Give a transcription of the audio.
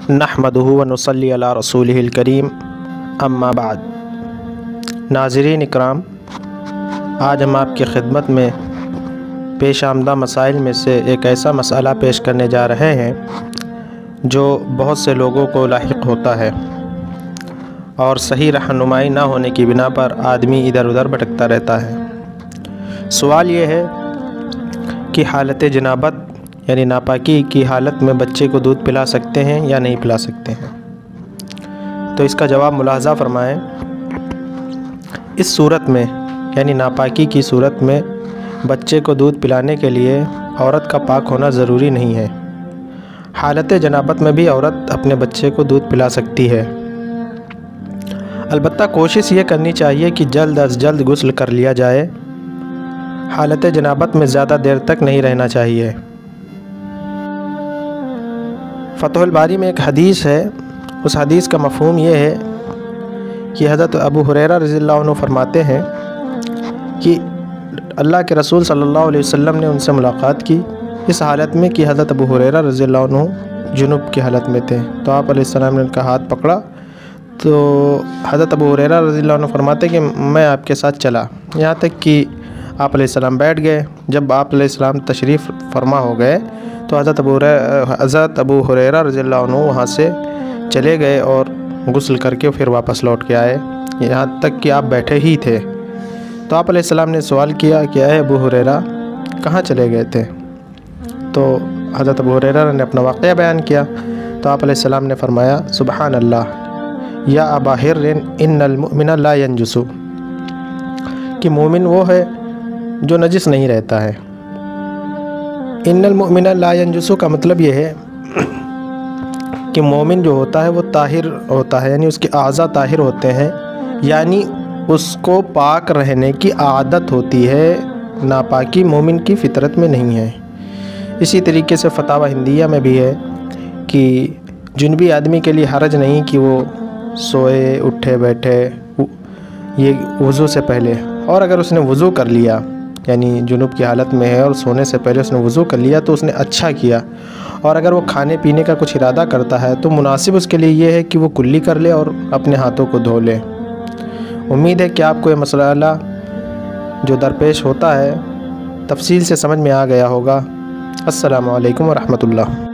नहमदुहु व नुसल्ली अला रसूलिहिल करीम अम्मा बाद। नाज़रीन इकराम, आज हम आपकी खिदमत में पेश आमदा मसाइल में से एक ऐसा मसला पेश करने जा रहे हैं जो बहुत से लोगों को लाहिक होता है और सही रहनुमाई ना होने की बिना पर आदमी इधर उधर भटकता रहता है। सवाल ये है कि हालत जनाबत यानी नापाकी की हालत में बच्चे को दूध पिला सकते हैं या नहीं पिला सकते हैं। तो इसका जवाब मुलाहज़ा फ़रमाएं। इस सूरत में यानी नापाकी की सूरत में बच्चे को दूध पिलाने के लिए औरत का पाक होना ज़रूरी नहीं है। हालत जनाबत में भी औरत अपने बच्चे को दूध पिला सकती है। अलबत्ता कोशिश ये करनी चाहिए कि जल्द अज जल्द गुस्ल कर लिया जाए। हालत जनाबत में ज़्यादा देर तक नहीं रहना चाहिए। फ़तहुल बारी में एक हदीस है, उस हदीस का मफ़हूम ये है कि हज़रत अबू हुरैरा रज़ियल्लाहु अन्हु फरमाते हैं कि अल्लाह के रसूल सल्लल्लाहु अलैहि वसल्लम ने उनसे मुलाकात की इस हालत में कि हज़रत अबू हुरैरा रज़ियल्लाहु अन्हु जुनुब की हालत में थे। तो आप अलैहिस्सलाम ने उनका हाथ पकड़ा तो हज़रत अबू हुरैरा रज़ियल्लाहु अन्हु फरमाते कि मैं आपके साथ चला, यहाँ तक कि आप अलैहिस्सलाम बैठ गए। जब आप अलैहिस्सलाम तशरीफ़ फरमा हो गए तो हज़रत अबू हुरैरा रज़ियल्लाहु अन्हु वहाँ से चले गए और गुस्ल करके फिर वापस लौट के आए, यहाँ तक कि आप बैठे ही थे। तो आप अलैहिस्सलाम ने सवाल किया कि अय अबू हुरैरा, कहाँ चले गए थे? तो हज़रत अबू हुरैरा ने अपना वाक़या बयान किया। तो आप अलैहिस्सलाम ने फरमाया, सुबहान अल्लाह या अबा हिर्रिन इन्नल मुमिना ला यंजुसु, कि मोमिन वो है जो नजिस नहीं रहता है। इन्नल मुमिना ला यंजुसु का मतलब ये है कि मोमिन जो होता है वो ताहिर होता है, यानी उसके आज़ा ताहिर होते हैं, यानी उसको पाक रहने की आदत होती है। नापाकी मोमिन की फ़ितरत में नहीं है। इसी तरीके से फतावा हिंदिया में भी है कि जुनबी आदमी के लिए हरज नहीं कि वो सोए उठे बैठे ये वज़ू से पहले, और अगर उसने वज़ू कर लिया यानी जुनूब की हालत में है और सोने से पहले उसने वज़ू कर लिया तो उसने अच्छा किया। और अगर वो खाने पीने का कुछ इरादा करता है तो मुनासिब उसके लिए ये है कि वो कुल्ली कर ले और अपने हाथों को धो ले। उम्मीद है कि आपको ये मसला जो दरपेश होता है तफसील से समझ में आ गया होगा। अस्सलामु अलैकुम व रहमतुल्लाह।